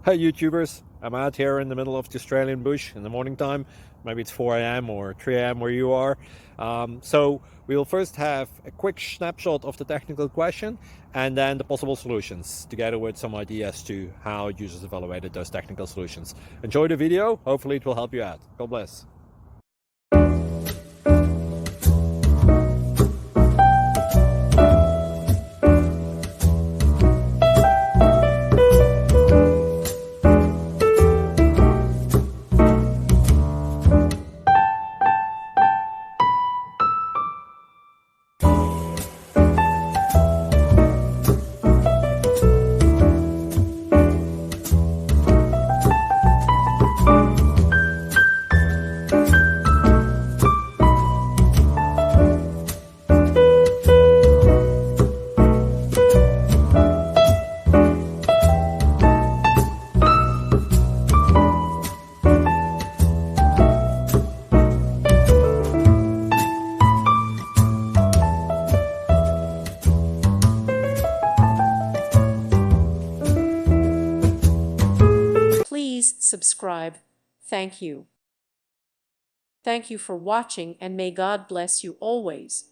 Hey YouTubers, I'm out here in the middle of the Australian bush in the morning time. Maybe it's 4 a.m. or 3 a.m. where you are. So we will first have a quick snapshot of the technical question and then the possible solutions, together with some ideas to how users evaluated those technical solutions. Enjoy the video, hopefully it will help you out. God bless. Please subscribe. Thank you. Thank you for watching, and may God bless you always.